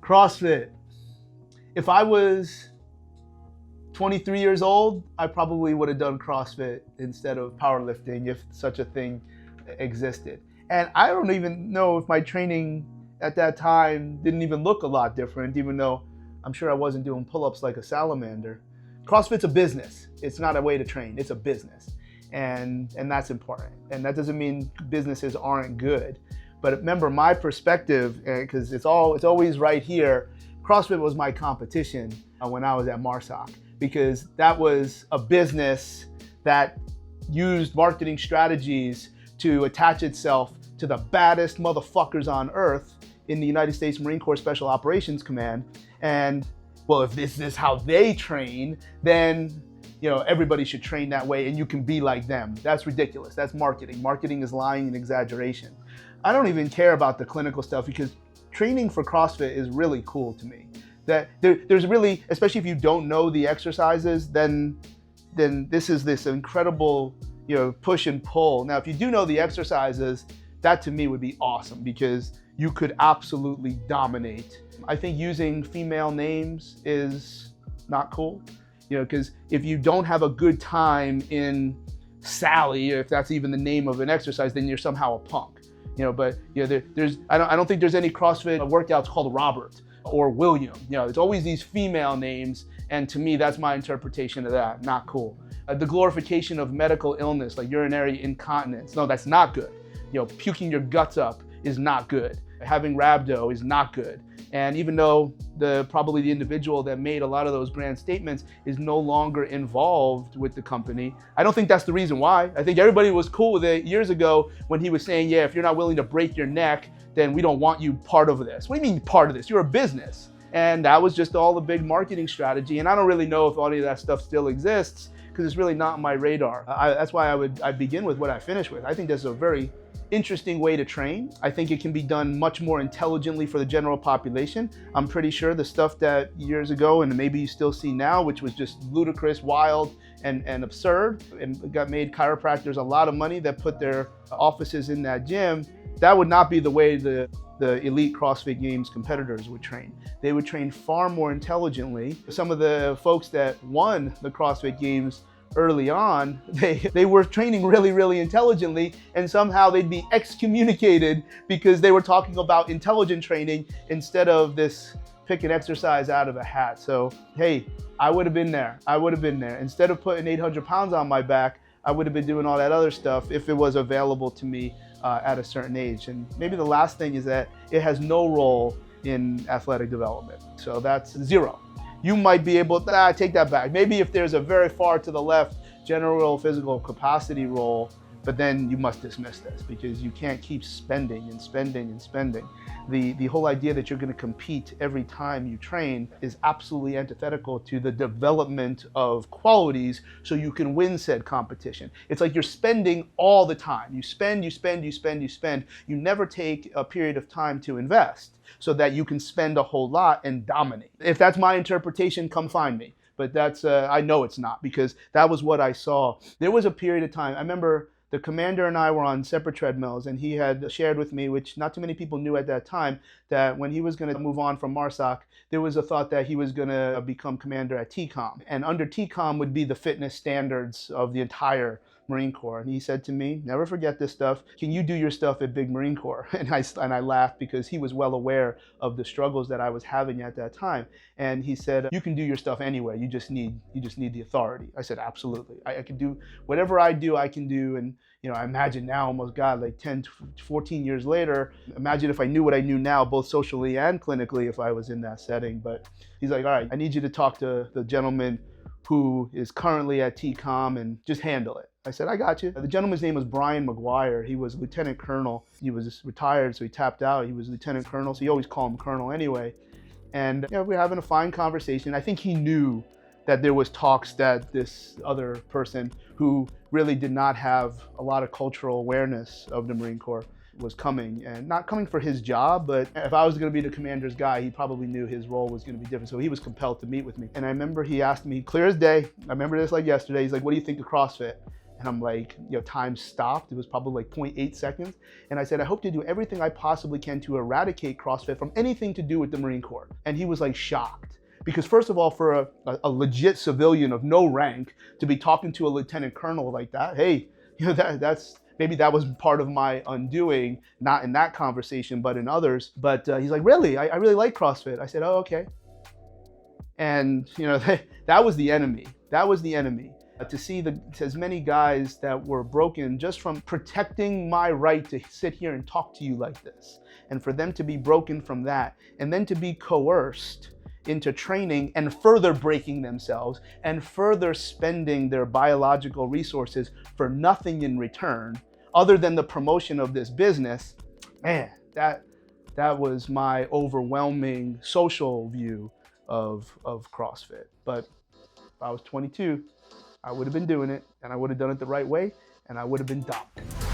CrossFit. If I was 23 years old, I probably would have done CrossFit instead of powerlifting if such a thing existed. And I don't even know if my training at that time didn't even look a lot different, even though I'm sure I wasn't doing pull-ups like a salamander. CrossFit's a business. It's not a way to train, it's a business. And that's important. And that doesn't mean businesses aren't good. But remember, my perspective, because it's always right here, CrossFit was my competition when I was at MARSOC, because that was a business that used marketing strategies to attach itself to the baddest motherfuckers on earth in the United States Marine Corps Special Operations Command. And well, if this is how they train, then everybody should train that way and you can be like them. That's ridiculous. That's marketing. Marketing is lying and exaggeration. I don't even care about the clinical stuff because training for CrossFit is really cool to me. That there's really, especially if you don't know the exercises, then this is this incredible push and pull. Now, if you do know the exercises, that to me would be awesome because you could absolutely dominate. I think using female names is not cool, because if you don't have a good time in Sally, if that's even the name of an exercise, then you're somehow a punk. But I don't think there's any CrossFit workouts called Robert or William. It's always these female names, and to me, that's my interpretation of that. Not cool. The glorification of medical illness like urinary incontinence. No, that's not good. Puking your guts up is not good. Having rhabdo is not good. And even though probably the individual that made a lot of those brand statements is no longer involved with the company, I don't think that's the reason why. I think everybody was cool with it years ago when he was saying, yeah, if you're not willing to break your neck, then we don't want you part of this. What do you mean part of this? You're a business. And that was just all the big marketing strategy. And I don't really know if any of that stuff still exists because it's really not on my radar. That's why I begin with what I finish with. I think that's a very interesting way to train. I think it can be done much more intelligently for the general population. I'm pretty sure the stuff that years ago, and maybe you still see now, which was just ludicrous, wild, and absurd, and made chiropractors a lot of money that put their offices in that gym, that would not be the way the elite CrossFit Games competitors would train. They would train far more intelligently. Some of the folks that won the CrossFit Games early on, they were training really, really intelligently, and somehow they'd be excommunicated because they were talking about intelligent training instead of this pick an exercise out of a hat. So, hey, I would have been there. Instead of putting 800 pounds on my back, I would have been doing all that other stuff if it was available to me at a certain age. And maybe the last thing is that it has no role in athletic development. So that's zero. You might be able to take that back. Maybe if there's a very far to the left general physical capacity role, but then you must dismiss this because you can't keep spending and spending and spending. The whole idea that you're going to compete every time you train is absolutely antithetical to the development of qualities so you can win said competition. It's like you're spending all the time. You spend. You never take a period of time to invest so that you can spend a whole lot and dominate. If that's my interpretation, come find me. But that's, I know it's not because that was what I saw. There was a period of time, I remember the commander and I were on separate treadmills, and he had shared with me, which not too many people knew at that time, that when he was going to move on from MARSOC, there was a thought that he was going to become commander at TCOM. And under TCOM would be the fitness standards of the entire Marine Corps. And he said to me, never forget this stuff. Can you do your stuff at Big Marine Corps? And I laughed because he was well aware of the struggles that I was having at that time. And he said, you can do your stuff anywhere. You just need the authority. I said, absolutely. I can do whatever I do, I can do. And I imagine now, almost God, like 10, 14 years later, imagine if I knew what I knew now, both socially and clinically, if I was in that setting. But he's like, all right, I need you to talk to the gentleman who is currently at TCOM and just handle it. I said, I got you. The gentleman's name was Brian McGuire. He was Lieutenant Colonel. He was retired, so he tapped out. He was Lieutenant Colonel, so you always call him Colonel anyway. And we're having a fine conversation. I think he knew that there was talks that this other person who really did not have a lot of cultural awareness of the Marine Corps was coming, and not coming for his job, but if I was going to be the commander's guy, he probably knew his role was going to be different. So he was compelled to meet with me. And I remember he asked me, clear as day, I remember this like yesterday, he's like, what do you think of CrossFit? And I'm like, time stopped. It was probably like 0.8 seconds. And I said, I hope to do everything I possibly can to eradicate CrossFit from anything to do with the Marine Corps. And he was like shocked. Because first of all, for a legit civilian of no rank to be talking to a lieutenant colonel like that, hey, that's maybe that was part of my undoing, not in that conversation, but in others. But he's like, really? I really like CrossFit. I said, oh, okay. And that was the enemy. That was the enemy. To see as many guys that were broken just from protecting my right to sit here and talk to you like this, and for them to be broken from that, and then to be coerced into training and further breaking themselves and further spending their biological resources for nothing in return other than the promotion of this business, man, that was my overwhelming social view of CrossFit. But if I was 22, I would have been doing it, and I would have done it the right way, and I would have been dominant.